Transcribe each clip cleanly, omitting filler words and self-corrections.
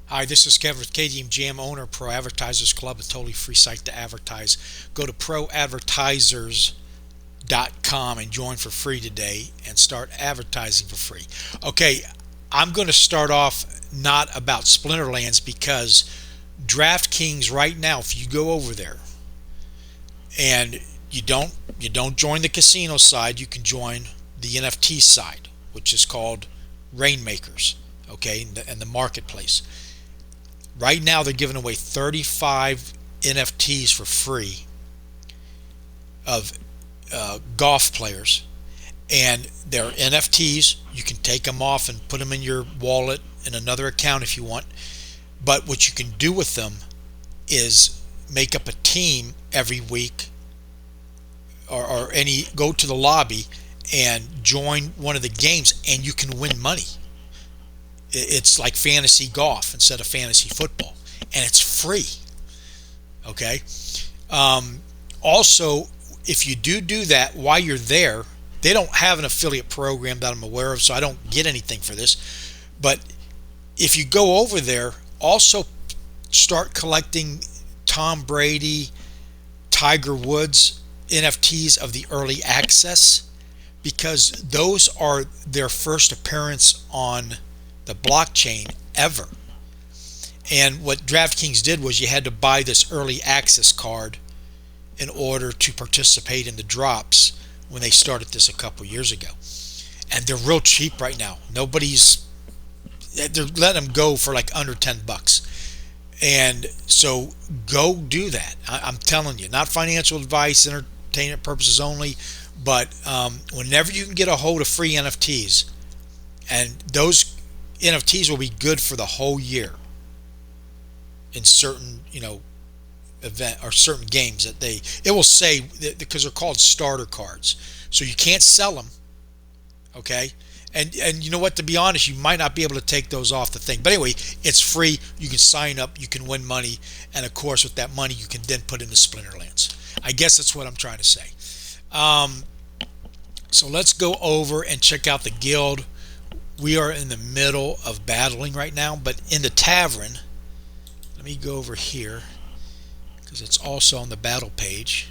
Hi, this is Kevin with KGM JAM, owner of Pro Advertisers Club, a totally free site to advertise. Go to proadvertisers.com and join for free today and start advertising for free. Okay, I'm going to start off not about Splinterlands because DraftKings right now, if you go over there and you don't join the casino side, you can join the NFT side, which is called Rainmakers, okay, and the marketplace. Right now, they're giving away 35 NFTs for free of golf players. And they're NFTs. You can take them off and put them in your wallet in another account if you want. But what you can do with them is make up a team every week or any go to the lobby and join one of the games, and you can win money. It's like fantasy golf instead of fantasy football, and it's free. Okay. Also, if you do that while you're there, they don't have an affiliate program that I'm aware of, so I don't get anything for this. But if you go over there, also start collecting Tom Brady, Tiger Woods NFTs of the early access, because those are their first appearance on the blockchain ever. And what DraftKings did was you had to buy this early access card in order to participate in the drops when they started this a couple years ago. And they're real cheap right now. They're letting them go for like under $10. And so go do that. I'm telling you, not financial advice, entertainment purposes only, but whenever you can get a hold of free NFTs, and those NFTs will be good for the whole year in certain, event or certain games that it will say because they're called starter cards. So you can't sell them, okay? And you know what? To be honest, you might not be able to take those off the thing. But anyway, it's free. You can sign up. You can win money, and of course, with that money, you can then put into Splinterlands. I guess that's what I'm trying to say. So let's go over and check out the guild. We are in the middle of battling right now, but in the tavern, let me go over here because it's also on the battle page.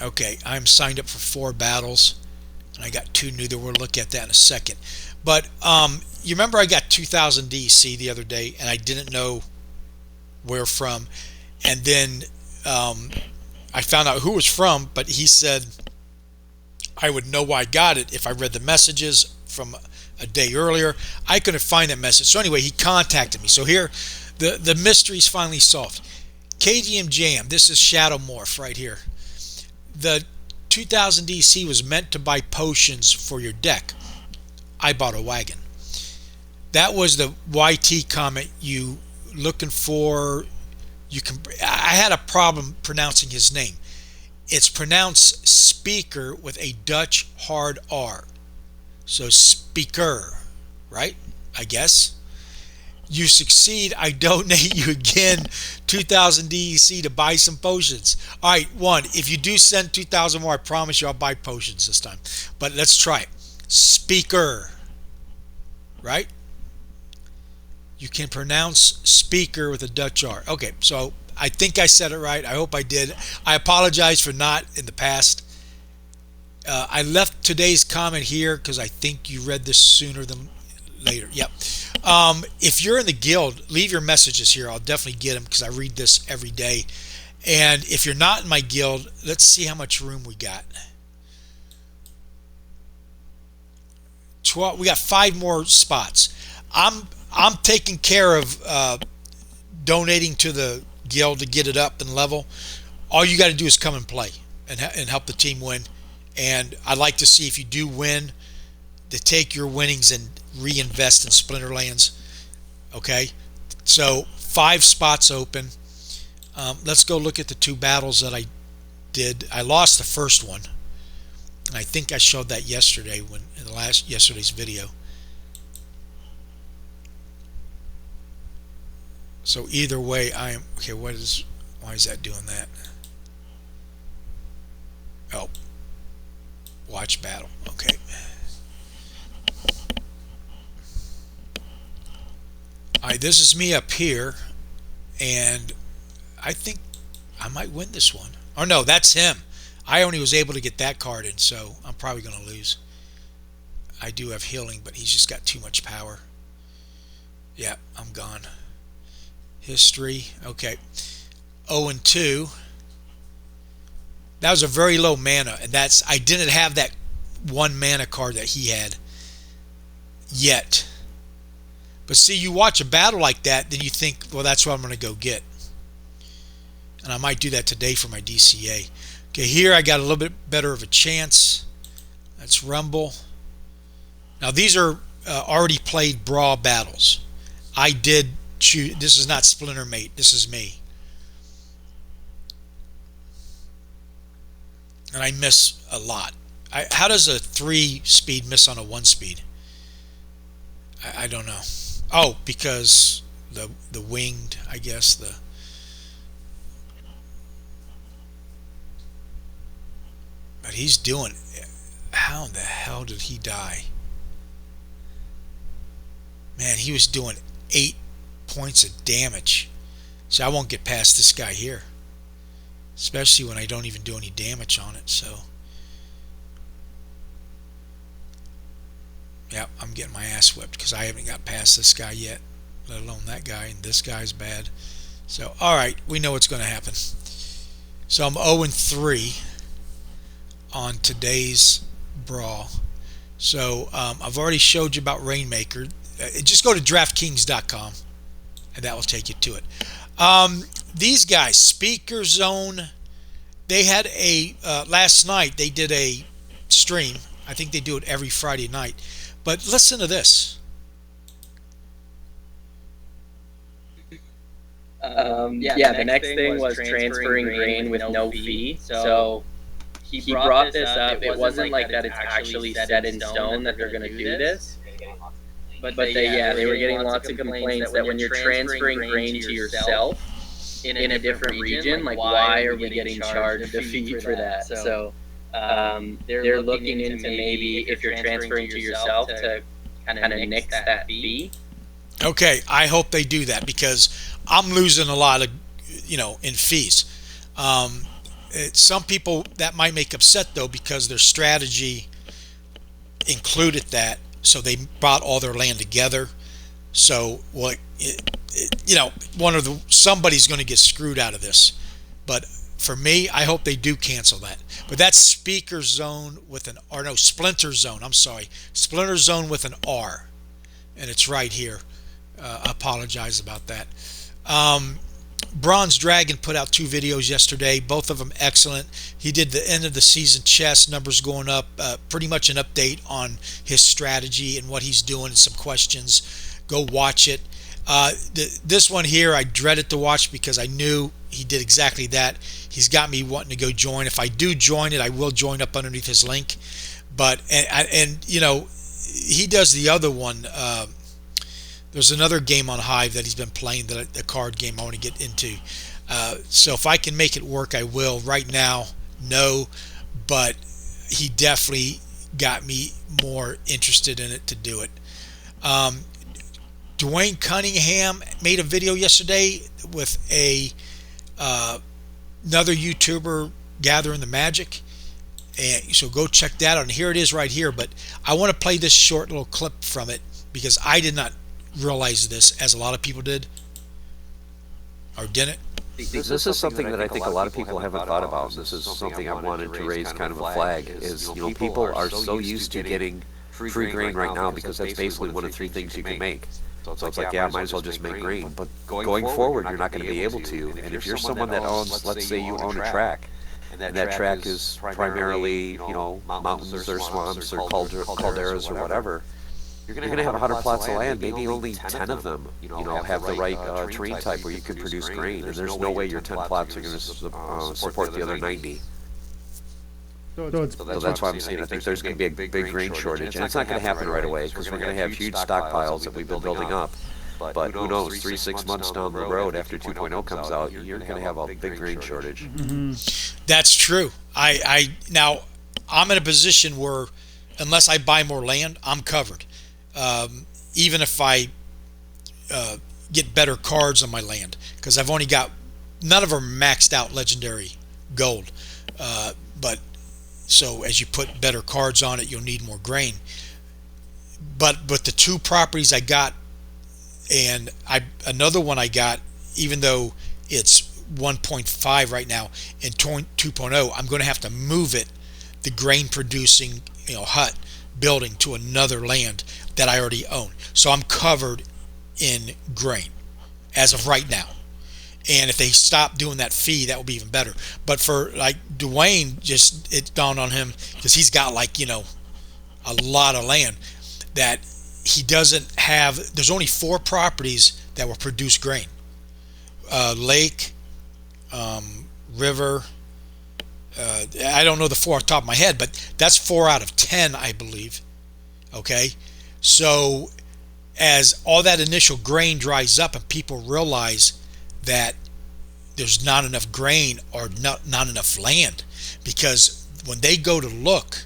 Okay, I'm signed up for 4 battles, and I got 2 new. We'll look at that in a second. But you remember I got 2,000 DC the other day, and I didn't know where from, and then I found out who it was from, but he said I would know why I got it if I read the messages from a day earlier. I couldn't find that message. So anyway, he contacted me. So here, the mystery's finally solved. KGM JAM, this is Shadow Morph right here. The 2000 DC was meant to buy potions for your deck. I bought a wagon. That was the YT comment you looking for. I had a problem pronouncing his name. It's pronounced speaker with a Dutch hard R. So speaker, right? I guess. You succeed. I donate you again 2,000 DEC to buy some potions. All right, one. If you do send 2,000 more, I promise you I'll buy potions this time. But let's try it. Speaker, right? You can pronounce speaker with a Dutch R. Okay, so I think I said it right. I hope I did. I apologize for not in the past. I left today's comment here because I think you read this sooner than later. Yep. If you're in the guild, leave your messages here. I'll definitely get them because I read this every day. And if you're not in my guild, let's see how much room we got. 12. We got 5 more spots. I'm taking care of donating to the guild to get it up and level. All you got to do is come and play and help the team win. And I'd like to see if you do win to take your winnings and reinvest in Splinterlands. Okay, so 5 spots open. Let's go look at the 2 battles that I did. I lost the first one, and I think I showed that yesterday in yesterday's video. So either way, okay. Why is that doing that? Oh, watch battle. Okay. This is me up here, and I think I might win this one. Or no, that's him. I only was able to get that card in, so I'm probably going to lose. I do have healing, but he's just got too much power. Yeah, I'm gone. History. Okay. 0-2. That was a very low mana, and I didn't have that one mana card that he had yet. But see, you watch a battle like that, then you think, well, that's what I'm going to go get. And I might do that today for my DCA. Okay, here I got a little bit better of a chance. That's Rumble. Now, these are already played Brawl battles. I did choose. This is not Splinter Mate. This is me. And I miss a lot. How does a 3-speed miss on a 1-speed? I don't know. Oh, because the winged, I guess, but he's doing. How in the hell did he die? Man, he was doing 8 points of damage. So I won't get past this guy here, especially when I don't even do any damage on it. So yeah, I'm getting my ass whipped because I haven't got past this guy yet, let alone that guy, and this guy's bad. So alright, we know what's going to happen. So I'm 0-3 on today's brawl. So I've already showed you about Rainmaker. Just go to DraftKings.com and that will take you to it. These guys, Speaker Zone, they had a last night they did a stream. I think they do it every Friday night. But listen to this. The next thing was transferring grain with no fee. So he brought this up. It wasn't like that it's actually set in stone that they're going to do this. But they were getting lots of complaints that when you're transferring grain to yourself in a different region, like why are we getting charged a fee for that? So they're looking into maybe if you're transferring to yourself to kind of nix that fee. Okay, I hope they do that because I'm losing a lot of, in fees. Some people that might make upset though because their strategy included that, so they brought all their land together. So somebody's going to get screwed out of this. But for me, I hope they do cancel that. But that's Speaker Zone with an R. No, Splinter Zone. I'm sorry. Splinter Zone with an R. And it's right here. I apologize about that. Bronze Dragon put out 2 videos yesterday. Both of them excellent. He did the end of the season chess, numbers going up. Pretty much an update on his strategy and what he's doing and some questions. Go watch it. This one here I dreaded to watch because I knew he did exactly that. He's got me wanting to go join. If I do join it, I will join up underneath his link. But he does the other one. There's another game on Hive that he's been playing, the card game I want to get into. So if I can make it work, I will. Right now, no, but he definitely got me more interested in it to do it. Dwayne Cunningham made a video yesterday with another YouTuber gathering the magic, and so go check that out. And here it is right here. But I want to play this short little clip from it because I did not realize this, as a lot of people did, or didn't. This is something that I think a lot of people haven't thought about. This is something I wanted to raise kind of a flag. Is people are so used to getting free grain right now because that's basically one of 3 things you can make. So it's like, yeah, I might as well just make grain. But going forward, you're not going to be able to. And if you're someone that owns, let's say you own a track, and that track is primarily, mountains or swamps or calderas or whatever, you're going to have 100 plots of land, maybe only 10 of them, have the right terrain type where you can produce grain, and there's no way your 10 plots are going to support the other 90. So that's why I'm saying I think there's going to be a big grain shortage, and it's not going to happen right away because we're going to have huge stockpiles that we've been building up. But who knows, 3-6 months down the road after 2.0 comes out, you're going to have a big grain shortage. Mm-hmm. That's true. Now I'm in a position where unless I buy more land, I'm covered. Even if I get better cards on my land, because I've only got, none of them maxed out legendary gold. But so as you put better cards on it, you'll need more grain. But the two properties I got, and another one I got, even though it's 1.5 right now in 2.0, I'm going to have to move it, the grain producing hut building, to another land that I already own. So I'm covered in grain as of right now. And if they stop doing that fee, that will be even better. But for like Dwayne, just it dawned on him, because he's got like a lot of land that he doesn't have. There's only 4 properties that will produce grain: lake, river. I don't know the 4 off the top of my head, but that's 4 out of 10, I believe. Okay, so as all that initial grain dries up and people realize that there's not enough grain or not enough land, because when they go to look,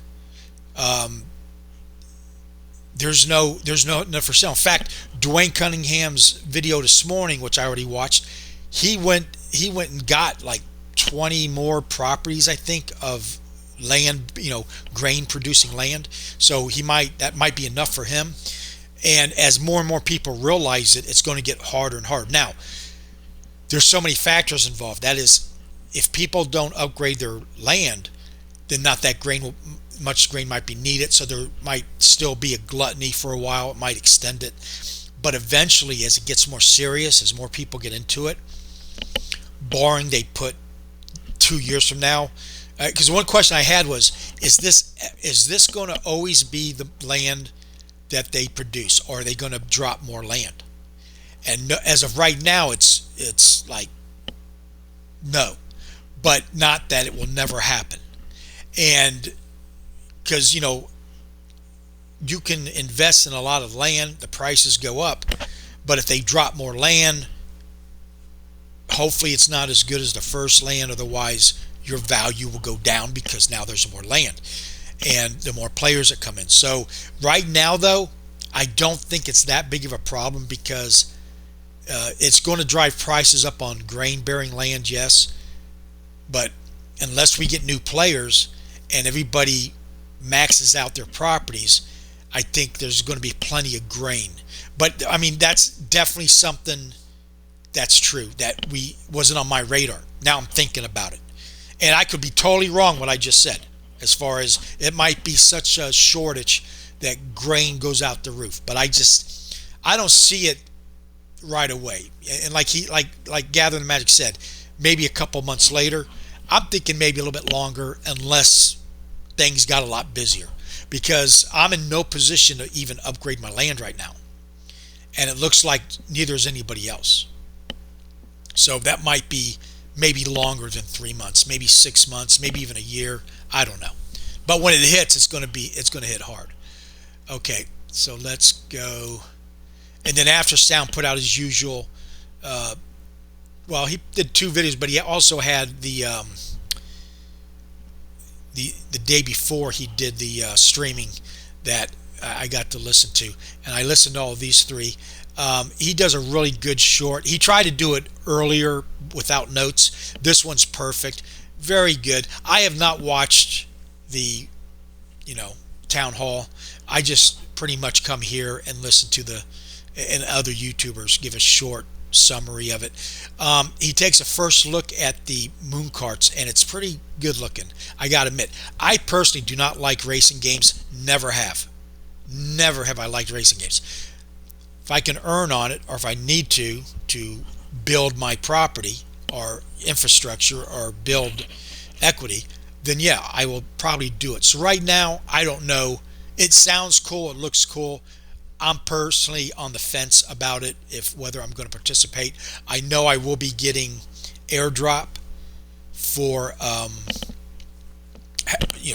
there's no enough for sale. In fact, Dwayne Cunningham's video this morning, which I already watched, he went and got like 20 more properties, I think, of land, grain producing land. So that might be enough for him. And as more and more people realize it, it's going to get harder and harder. Now, there's so many factors involved. That is, if people don't upgrade their land, then not that much grain might be needed. So there might still be a gluttony for a while. It might extend it. But eventually, as it gets more serious, as more people get into it, barring they put 2 years from now, because one question I had was, is this going to always be the land that they produce, or are they going to drop more land? And as of right now, it's like no, but not that it will never happen. And because you can invest in a lot of land, the prices go up, but if they drop more land, hopefully it's not as good as the first land. Otherwise, your value will go down, because now there's more land and the more players that come in. So right now, though, I don't think it's that big of a problem, because it's going to drive prices up on grain-bearing land, yes, but unless we get new players and everybody maxes out their properties, I think there's going to be plenty of grain. But I mean, that's definitely something that's true that wasn't on my radar. Now I'm thinking about it, and I could be totally wrong what I just said, as far as it might be such a shortage that grain goes out the roof. But I don't see it right away. And like Gathering the Magic said, maybe a couple months later. I'm thinking maybe a little bit longer, unless things got a lot busier, because I'm in no position to even upgrade my land right now, and it looks like neither is anybody else. So that might be maybe longer than 3 months, maybe 6 months, maybe even a year. I don't know. But when it hits, it's going to hit hard. Okay, so let's go. And then After Sound put out his usual. Well, he did 2 videos, but he also had the day before he did the streaming that I got to listen to, and I listened to all of these 3. He does a really good short. He tried to do it earlier without notes. This one's perfect, very good. I have not watched the town hall. I just pretty much come here and listen to and other YouTubers give a short summary of it. He takes a first look at the moon carts, and it's pretty good looking. I gotta admit, I personally do not like racing games. Never have I liked racing games. If I can earn on it, or if I need to build my property or infrastructure or build equity, then yeah, I will probably do it. So right now, I don't know. It sounds cool, it looks cool. I'm personally on the fence about it, whether I'm going to participate. I know I will be getting airdrop for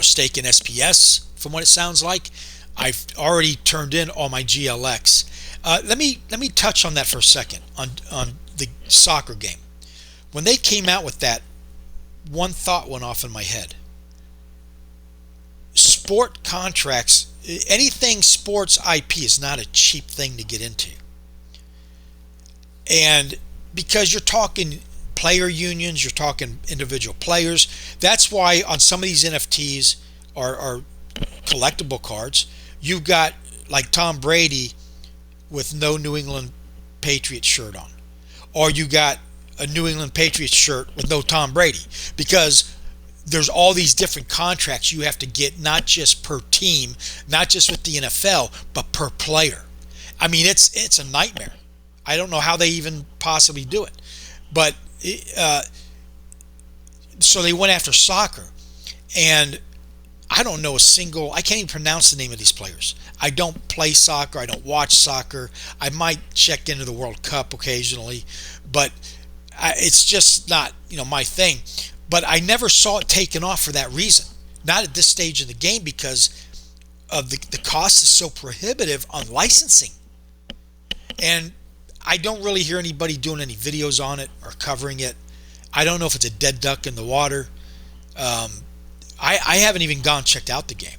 stake in SPS, from what it sounds like. I've already turned in all my GLX. Let me touch on that for a second, on the soccer game. When they came out with that, one thought went off in my head. Sport contracts, anything sports IP is not a cheap thing to get into. And because you're talking player unions, you're talking individual players. That's why on some of these NFTs are collectible cards. You've got like Tom Brady with no New England Patriots shirt on, or you got a New England Patriots shirt with no Tom Brady, because there's all these different contracts you have to get, not just per team, not just with the NFL, but per player. I mean, it's a nightmare. I don't know how they even possibly do it, but so they went after soccer, and I don't know a single. I can't even pronounce the name of these players. I don't play soccer. I don't watch soccer. I might check into the World Cup occasionally, but it's just not my thing. But I never saw it taken off for that reason. Not at this stage of the game, because of the cost is so prohibitive on licensing, and I don't really hear anybody doing any videos on it or covering it. I don't know if it's a dead duck in the water. I haven't even gone checked out the game.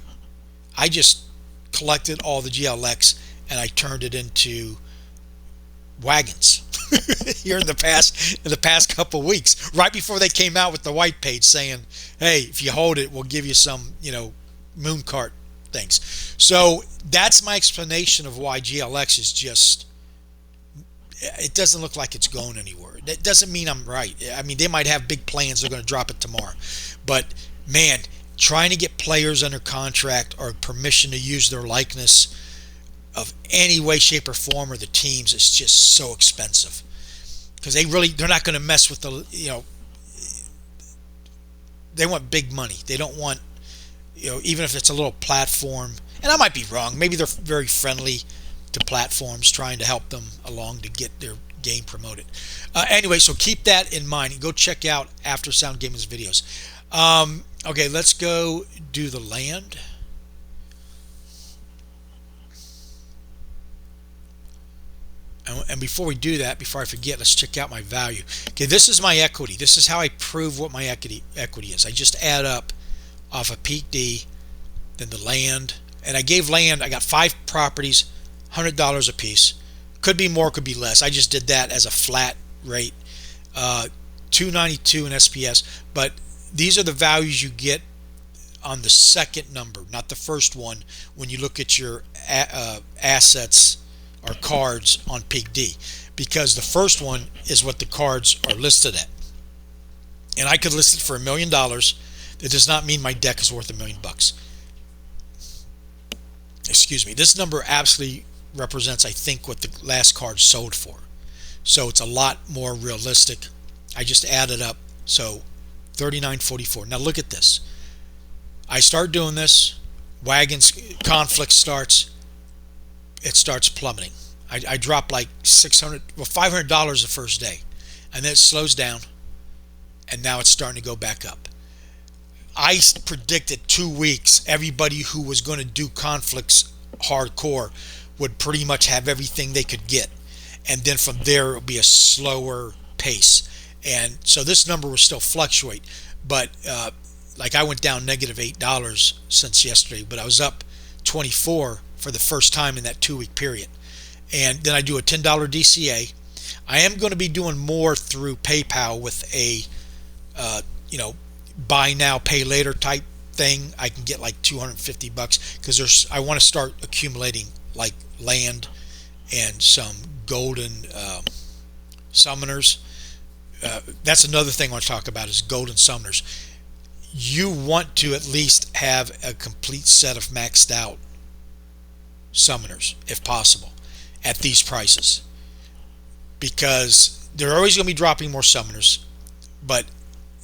I just collected all the GLX and I turned it into wagons here in the past couple of weeks, right before they came out with the white page saying, hey, if you hold it, we'll give you some moon cart things. So that's my explanation of why GLX is just, it doesn't look like it's going anywhere. That doesn't mean I'm right. I mean, they might have big plans. They're going to drop it tomorrow. But, man, trying to get players under contract or permission to use their likeness of any way, shape, or form, or the teams, is just so expensive. Because they're not going to mess with they want big money. They don't want, even if it's a little platform. And I might be wrong. Maybe they're very friendly to platforms, trying to help them along to get their game promoted. Anyway, so keep that in mind and go check out After Sound Gaming's videos. Okay, let's go do the land. And before we do that, before I forget, let's check out my value. Okay, this is my equity. This is how I prove what my equity is. I just add up off a peak D, then the land. And I gave land, I got 5 properties, $100 a piece. Could be more, could be less. I just did that as a flat rate. 292 in SPS, but these are the values you get on the second number, not the first one, when you look at your assets or cards on peak D, because the first one is what the cards are listed at. And I could list it for $1 million. That does not mean my deck is worth $1 million. Excuse me. This number absolutely represents, I think, what the last card sold for. So it's a lot more realistic. I just added up. So 39.44. Now look at this. I start doing this. Wagons conflict starts. It starts plummeting. I drop like $500 the first day, and then it slows down, and now it's starting to go back up. I predicted 2 weeks everybody who was going to do conflicts hardcore would pretty much have everything they could get, and then from there it would be a slower pace. And so this number will still fluctuate, but like I went down negative $8 since yesterday, but I was up 24 for the first time in that 2-week period. And then I do a $10 DCA. I am going to be doing more through PayPal with a buy now pay later type thing. I can get like $250 because I want to start accumulating like land and some golden summoners. That's another thing I want to talk about is golden summoners. You want to at least have a complete set of maxed out summoners if possible at these prices, because they're always going to be dropping more summoners,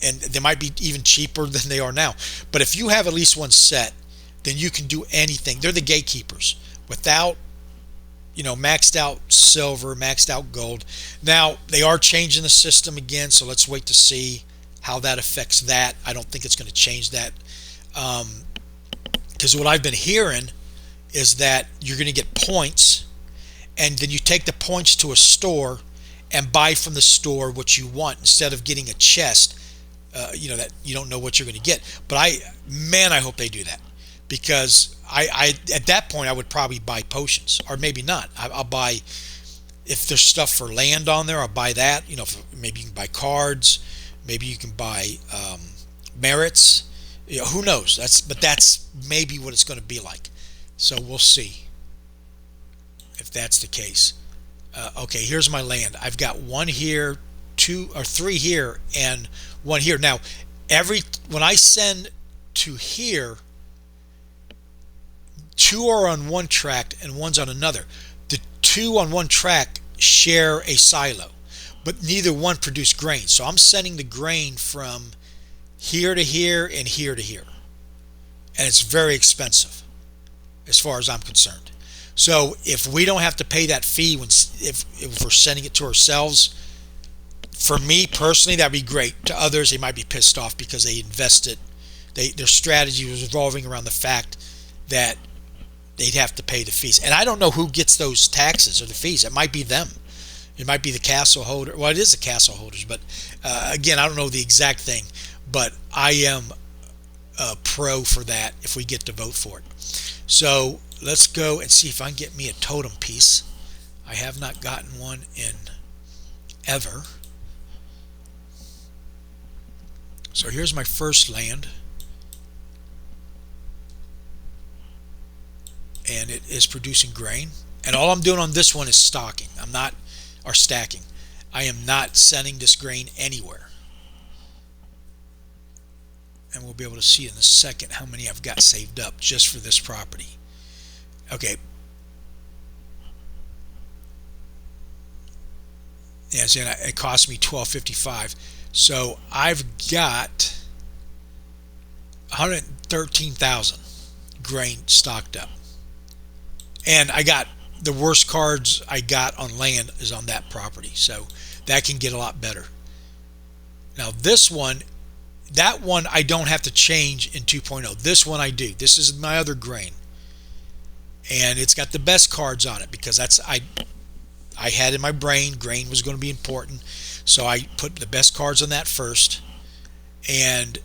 and they might be even cheaper than they are now. But if you have at least one set, then you can do anything. They're the gatekeepers without maxed out silver, maxed out gold. Now they are changing the system again, so let's wait to see how that affects that. I don't think it's going to change that, because what I've been hearing is that you're going to get points, and then you take the points to a store and buy from the store what you want instead of getting a chest. That you don't know what you're going to get. But I hope they do that, because I at that point I would probably buy potions, or maybe not. I'll buy If there's stuff for land on there, I'll buy that. Maybe you can buy cards, maybe you can buy merits. Who knows? That's maybe what it's going to be like. So we'll see if that's the case. Okay, here's my land. I've got one here, two or three here, and one here. Now, when I send to here, two are on one track and one's on another. The two on one track share a silo, but neither one produce grain. So I'm sending the grain from here to here and here to here, and it's very expensive as far as I'm concerned. So if we don't have to pay that fee if we're sending it to ourselves, for me personally, that'd be great. To others, they might be pissed off because they invested. Their strategy was revolving around the fact that they'd have to pay the fees. And I don't know who gets those taxes or the fees. It might be them. It might be the castle holder. Well, it is the castle holders. But again, I don't know the exact thing. But I am pro for that if we get to vote for it. So let's go and see if I can get me a totem piece. I have not gotten one in ever. So here's my first land. And it is producing grain. And all I'm doing on this one is stacking. Stacking. I am not sending this grain anywhere. And we'll be able to see in a second how many I've got saved up just for this property. Okay. Yeah, so it cost me $12.55. So I've got 113,000 grain stocked up. And I got the worst cards I got on land is on that property. So that can get a lot better. Now that one I don't have to change in 2.0. This one I do. This is my other grain. And it's got the best cards on it because I had in my brain grain was going to be important. So I put the best cards on that first. And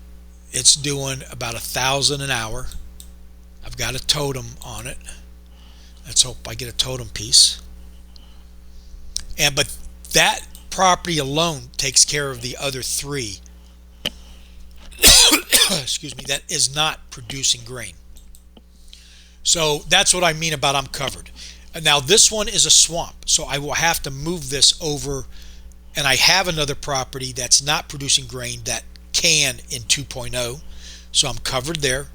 it's doing about 1,000 an hour. I've got a totem on it. Let's hope I get a totem piece. But that property alone takes care of the other three. Excuse me, that is not producing grain. So that's what I mean about I'm covered. Now this one is a swamp, so I will have to move this over, and I have another property that's not producing grain that can in 2.0, so I'm covered there.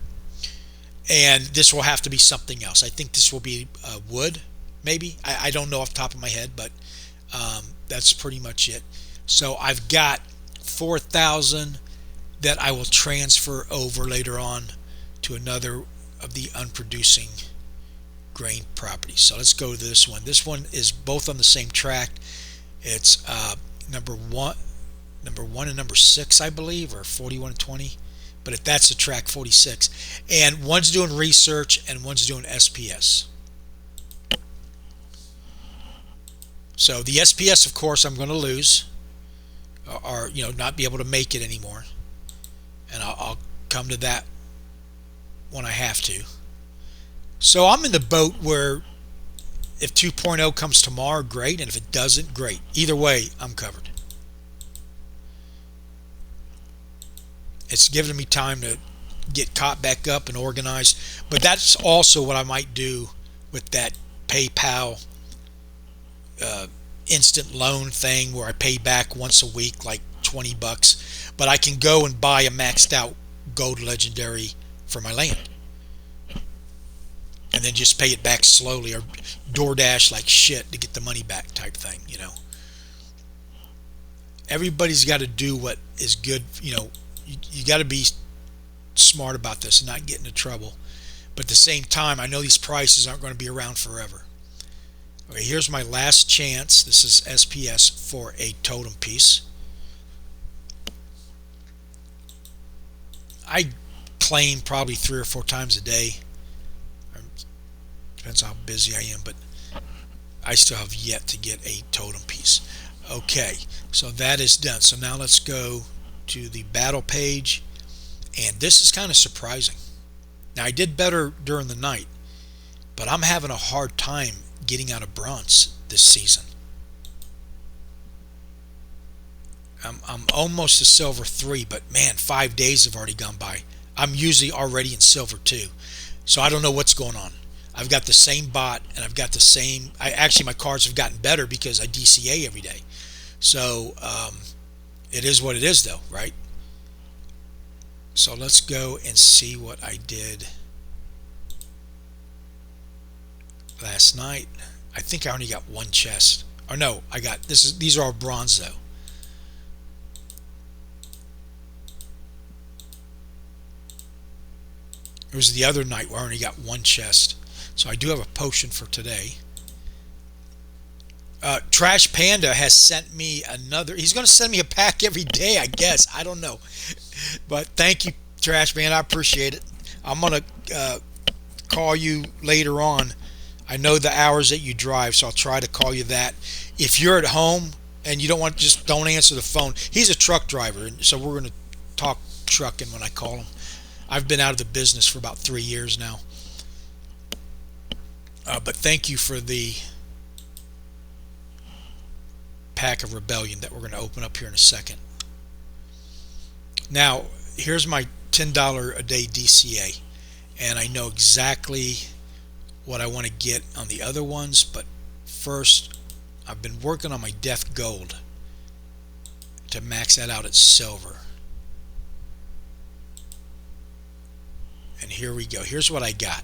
And this will have to be something else. I think this will be wood, maybe. I don't know off the top of my head, but that's pretty much it. So I've got 4,000 that I will transfer over later on to another of the unproducing grain properties. So let's go to this one. This one is both on the same track. It's number one and number 6, I believe, or 41 and 20. But if that's the track 46, and one's doing research and one's doing SPS. So the SPS, of course, I'm going to lose, or not be able to make it anymore, and I'll come to that when I have to. So I'm in the boat where if 2.0 comes tomorrow, great, and if it doesn't, great. Either way, I'm covered. It's given me time to get caught back up and organized. But that's also what I might do with that PayPal instant loan thing where I pay back once a week, like $20. But I can go and buy a maxed out gold legendary for my land. And then just pay it back slowly, or DoorDash like shit to get the money back type thing, Everybody's got to do what is good, You got to be smart about this and not get into trouble. But at the same time, I know these prices aren't going to be around forever. Okay, here's my last chance. This is SPS for a totem piece. I claim probably 3 or 4 times a day. Depends how busy I am, but I still have yet to get a totem piece. Okay, so that is done. So now let's go to the battle page, and this is kind of surprising. Now I did better during the night, but I'm having a hard time getting out of bronze this season. I'm almost to silver 3, but man, 5 days have already gone by. I'm usually already in silver 2. So I don't know what's going on. I've got the same bot, and I've got the same. My cards have gotten better because I DCA every day. So it is what it is, though, right? So let's go and see what I did last night. I think I only got one chest. Or no, I got this. These are all bronze though. It was the other night where I only got one chest. So I do have a potion for today. Trash Panda has sent me another. He's going to send me a pack every day, I guess. I don't know. But thank you, Trash Panda. I appreciate it. I'm going to call you later on. I know the hours that you drive, so I'll try to call you that. If you're at home and you don't want, just don't answer the phone. He's a truck driver, so we're going to talk trucking when I call him. I've been out of the business for about 3 years now. But thank you for the pack of Rebellion that we're going to open up here in a second. Now, here's my $10 a day DCA, and I know exactly what I want to get on the other ones, but first I've been working on my Death Gold to max that out at silver. And here we go. Here's what I got.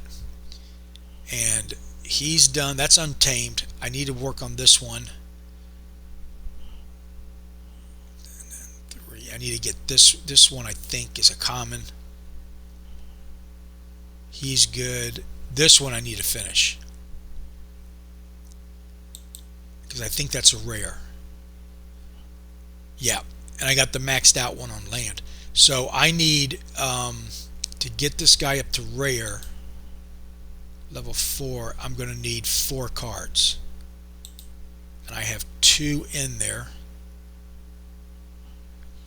And he's done. That's Untamed. I need to work on this one. And then 3. I need to get this one. I think is a common. He's good. This one I need to finish because I think that's a rare. Yeah, and I got the maxed out one on land. So I need to get this guy up to rare level 4. I'm going to need 4 cards, and I have 2 in there.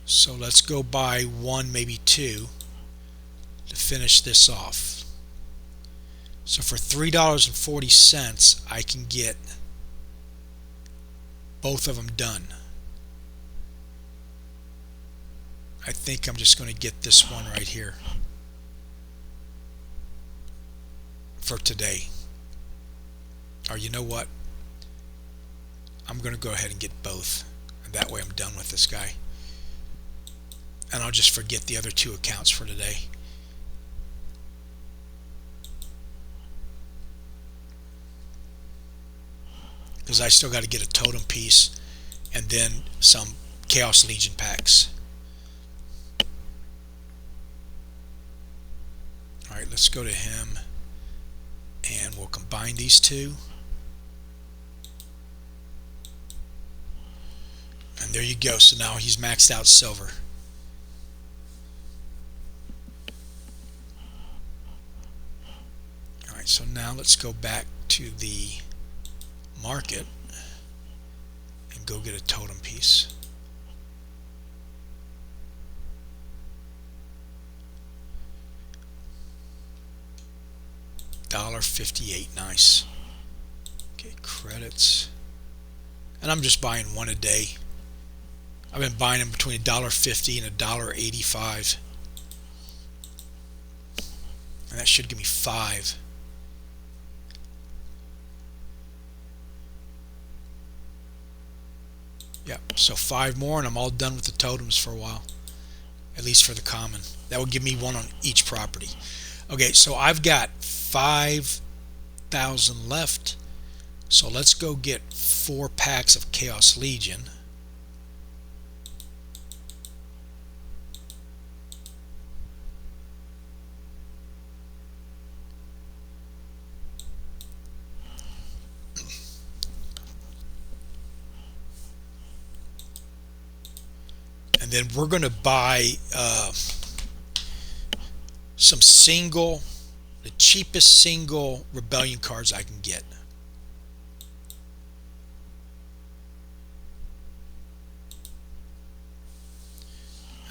So let's go buy 1, maybe 2 to finish this off. So for $3.40 I can get both of them done. I think I'm just going to get this one right here for today. Or you know what? I'm going to go ahead and get both. And that way I'm done with this guy. And I'll just forget the other 2 accounts for today. Because I still got to get a totem piece and then some Chaos Legion packs. Alright, let's go to him and we'll combine these 2. And there you go. So now he's maxed out silver. Alright, so now let's go back to the market and go get a totem piece. $1.58. Nice. Okay, credits. And I'm just buying 1 a day. I've been buying them between $1.50 and $1.85. And that should give me 5. Yep, so 5 more and I'm all done with the totems for a while. At least for the common. That will give me 1 on each property. Okay, so I've got 5,000 left. So let's go get 4 packs of Chaos Legion. And then we're going to buy the cheapest single Rebellion cards I can get.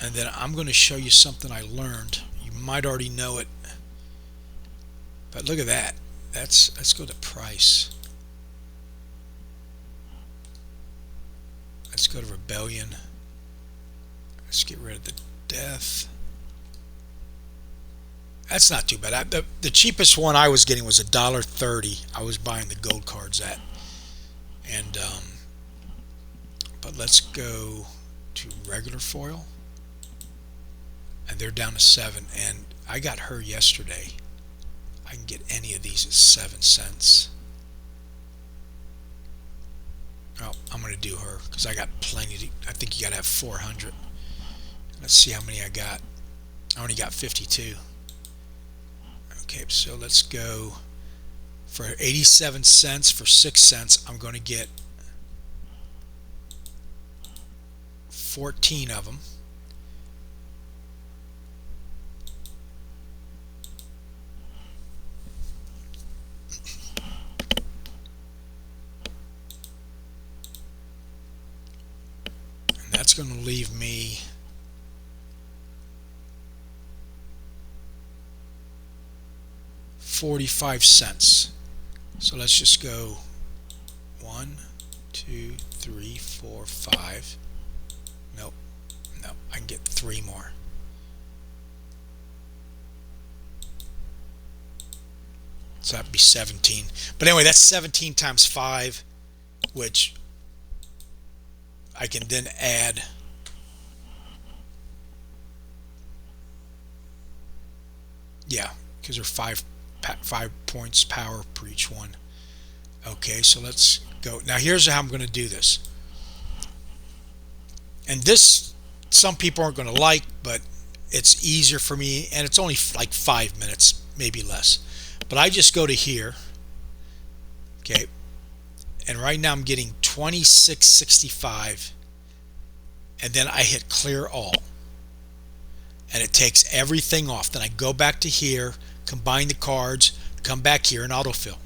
And then I'm going to show you something I learned. You might already know it, but look at that. Let's go to price. Let's go to Rebellion. Let's get rid of the death. That's not too bad. The cheapest one I was getting was $1.30. I was buying the gold cards at. And but let's go to regular foil, and they're down to 7. And I got her yesterday. I can get any of these at 7 cents. Oh, I'm going to do her because I got plenty. I think you got to have 400. Let's see how many I got. I only got 52. Okay, so let's go for 87 cents. For 6 cents, I'm going to get 14 of them. And that's going to leave me $0.45. So let's just go 1, 2, 3, 4, 5. Nope. No, I can get 3 more. So that'd be 17. But anyway, that's 17 times 5, which I can then add because they're 5 points power per each one. Okay, so let's go. Now here's how I'm going to do this. And this, some people aren't going to like, but it's easier for me, and it's only like 5 minutes, maybe less. But I just go to here, okay, and right now I'm getting 26.65, and then I hit clear all, and it takes everything off. Then I go back to here, combine the cards, come back here and autofill.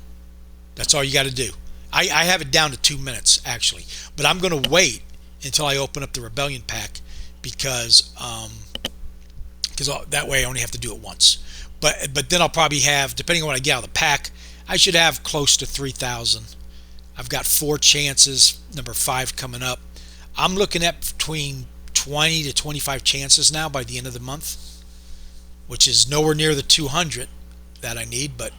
That's all you got to do. I have it down to 2 minutes actually, but I'm going to wait until I open up the Rebellion pack because that way I only have to do it once. But then I'll probably have, depending on what I get out of the pack, I should have close to 3,000. I've got 4 chances, number 5 coming up. I'm looking at between 20 to 25 chances now by the end of the month, which is nowhere near the 200 that I need, but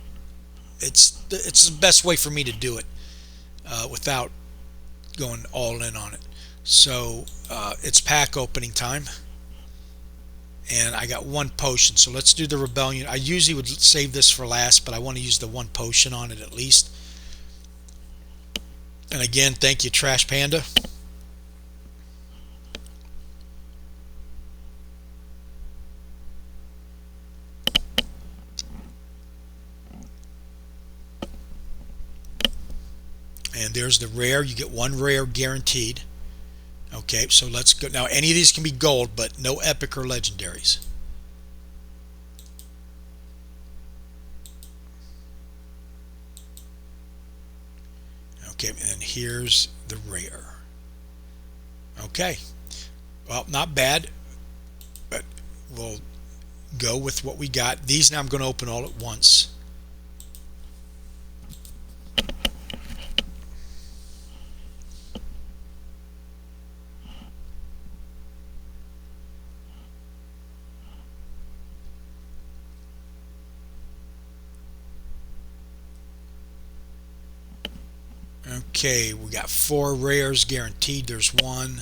it's the best way for me to do it without going all in on it. So it's pack opening time, and I got 1 potion, so let's do the Rebellion. I usually would save this for last, but I want to use the 1 potion on it at least. And again, thank you, Trash Panda. And there's the rare. You get 1 rare guaranteed. Okay, so let's go. Now, any of these can be gold, but no epic or legendaries. Okay, and then here's the rare. Okay, well, not bad, but we'll go with what we got. These now I'm going to open all at once. Okay, we got 4 rares guaranteed. There's 1,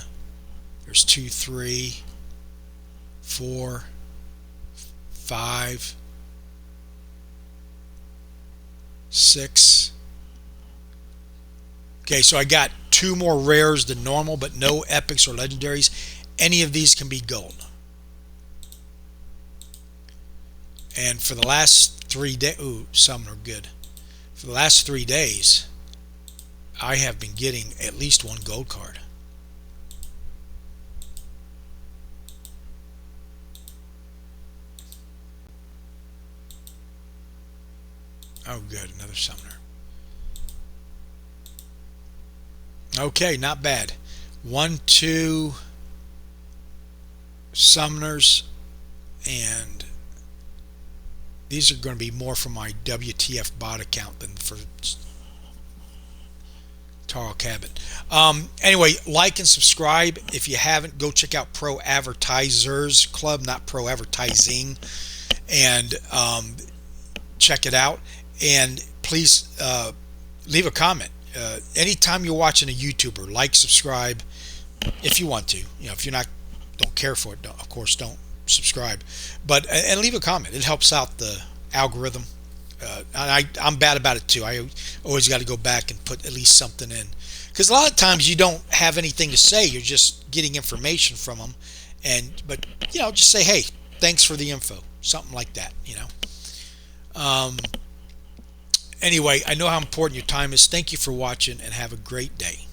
there's 2, 3, 4, 5, 6. Okay, so I got 2 more rares than normal, but no epics or legendaries. Any of these can be gold. And for the last 3 days, ooh, some are good. For the last 3 days, I have been getting at least 1 gold card. Oh, good, another summoner. Okay, not bad. 1, 2 summoners, and these are going to be more for my WTF bot account than for Taro Cabot. Anyway, like and subscribe. If you haven't, go check out Pro Advertisers Club, not Pro Advertising, and check it out. And please leave a comment. Anytime you're watching a YouTuber, like, subscribe if you want to. If you're not, don't care for it, of course, don't subscribe. But and leave a comment. It helps out the algorithm. I'm bad about it too. I always got to go back and put at least something in, because a lot of times you don't have anything to say. You're just getting information from them, but just say, hey, thanks for the info, something like that. Anyway, I know how important your time is. Thank you for watching, and have a great day.